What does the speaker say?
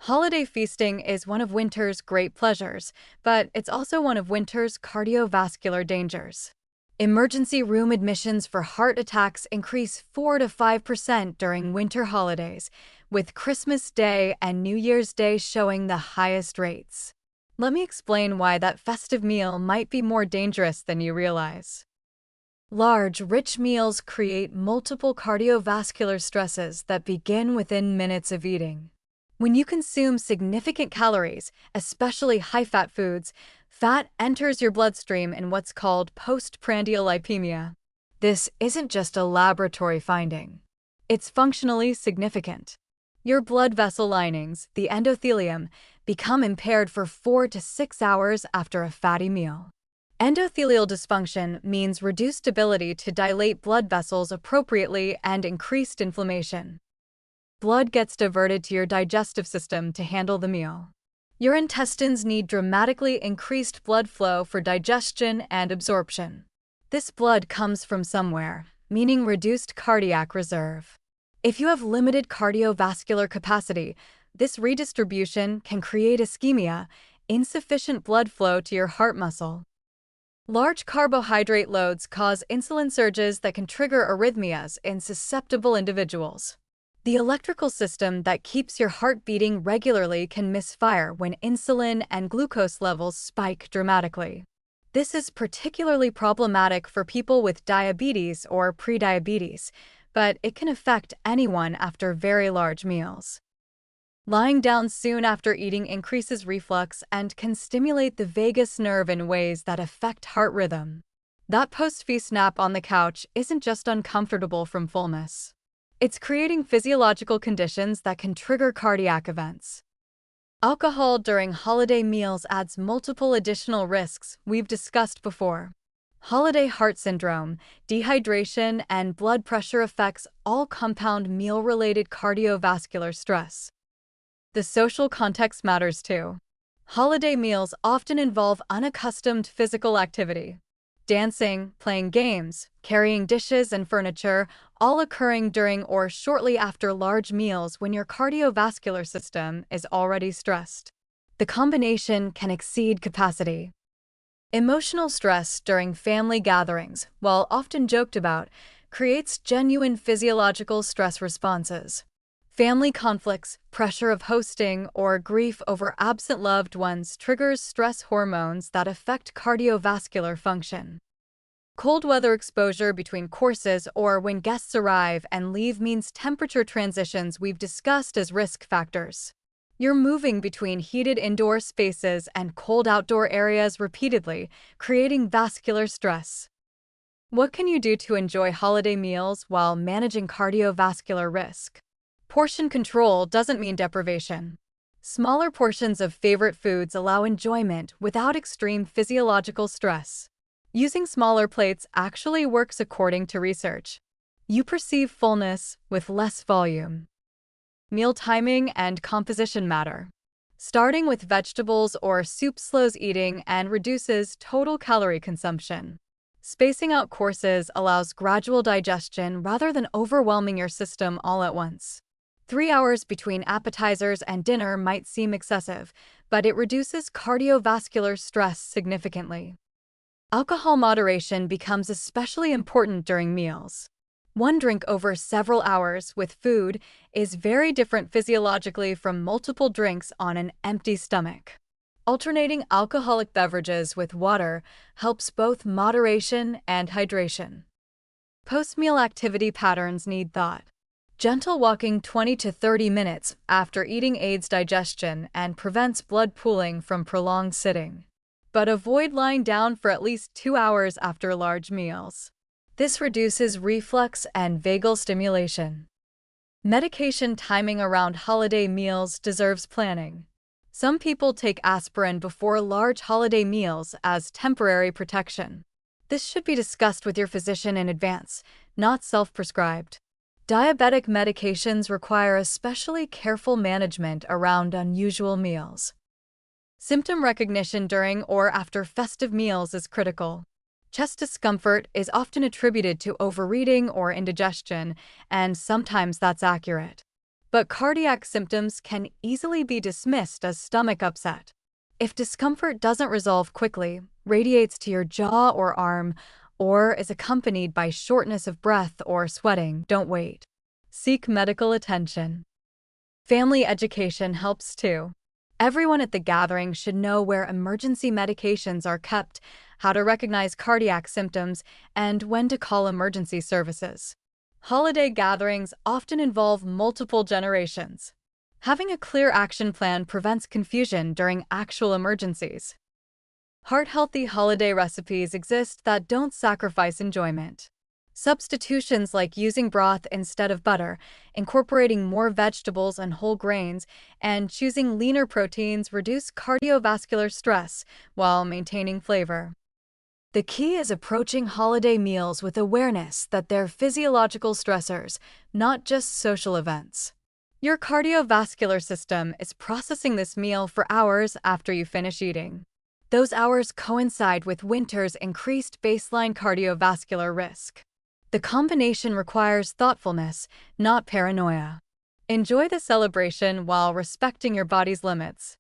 Holiday feasting is one of winter's great pleasures, but it's also one of winter's cardiovascular dangers. Emergency room admissions for heart attacks increase 4 to 5% during winter holidays, with Christmas Day and New Year's Day showing the highest rates. Let me explain why that festive meal might be more dangerous than you realize. Large, rich meals create multiple cardiovascular stresses that begin within minutes of eating. When you consume significant calories, especially high-fat foods, fat enters your bloodstream in what's called postprandial lipemia. This isn't just a laboratory finding. It's functionally significant. Your blood vessel linings, the endothelium, become impaired for 4 to 6 hours after a fatty meal. Endothelial dysfunction means reduced ability to dilate blood vessels appropriately and increased inflammation. Blood gets diverted to your digestive system to handle the meal. Your intestines need dramatically increased blood flow for digestion and absorption. This blood comes from somewhere, meaning reduced cardiac reserve. If you have limited cardiovascular capacity, this redistribution can create ischemia, insufficient blood flow to your heart muscle. Large carbohydrate loads cause insulin surges that can trigger arrhythmias in susceptible individuals. The electrical system that keeps your heart beating regularly can misfire when insulin and glucose levels spike dramatically. This is particularly problematic for people with diabetes or prediabetes, but it can affect anyone after very large meals. Lying down soon after eating increases reflux and can stimulate the vagus nerve in ways that affect heart rhythm. That post-feast nap on the couch isn't just uncomfortable from fullness. It's creating physiological conditions that can trigger cardiac events. Alcohol during holiday meals adds multiple additional risks we've discussed before. Holiday heart syndrome, dehydration, and blood pressure effects all compound meal-related cardiovascular stress. The social context matters too. Holiday meals often involve unaccustomed physical activity. Dancing, playing games, carrying dishes and furniture, all occurring during or shortly after large meals when your cardiovascular system is already stressed. The combination can exceed capacity. Emotional stress during family gatherings, while often joked about, creates genuine physiological stress responses. Family conflicts, pressure of hosting, or grief over absent loved ones triggers stress hormones that affect cardiovascular function. Cold weather exposure between courses or when guests arrive and leave means temperature transitions we've discussed as risk factors. You're moving between heated indoor spaces and cold outdoor areas repeatedly, creating vascular stress. What can you do to enjoy holiday meals while managing cardiovascular risk? Portion control doesn't mean deprivation. Smaller portions of favorite foods allow enjoyment without extreme physiological stress. Using smaller plates actually works according to research. You perceive fullness with less volume. Meal timing and composition matter. Starting with vegetables or soup slows eating and reduces total calorie consumption. Spacing out courses allows gradual digestion rather than overwhelming your system all at once. 3 hours between appetizers and dinner might seem excessive, but it reduces cardiovascular stress significantly. Alcohol moderation becomes especially important during meals. One drink over several hours with food is very different physiologically from multiple drinks on an empty stomach. Alternating alcoholic beverages with water helps both moderation and hydration. Post-meal activity patterns need thought. Gentle walking 20 to 30 minutes after eating aids digestion and prevents blood pooling from prolonged sitting. But avoid lying down for at least 2 hours after large meals. This reduces reflux and vagal stimulation. Medication timing around holiday meals deserves planning. Some people take aspirin before large holiday meals as temporary protection. This should be discussed with your physician in advance, not self-prescribed. Diabetic medications require especially careful management around unusual meals. Symptom recognition during or after festive meals is critical. Chest discomfort is often attributed to overeating or indigestion, and sometimes that's accurate. but cardiac symptoms can easily be dismissed as stomach upset. If discomfort doesn't resolve quickly, radiates to your jaw or arm, or is accompanied by shortness of breath or sweating, don't wait. Seek medical attention. Family education helps too. Everyone at the gathering should know where emergency medications are kept, how to recognize cardiac symptoms, and when to call emergency services. Holiday gatherings often involve multiple generations. Having a clear action plan prevents confusion during actual emergencies. Heart-healthy holiday recipes exist that don't sacrifice enjoyment. Substitutions like using broth instead of butter, incorporating more vegetables and whole grains, and choosing leaner proteins reduce cardiovascular stress while maintaining flavor. The key is approaching holiday meals with awareness that they're physiological stressors, not just social events. Your cardiovascular system is processing this meal for hours after you finish eating. Those hours coincide with winter's increased baseline cardiovascular risk. The combination requires thoughtfulness, not paranoia. Enjoy the celebration while respecting your body's limits.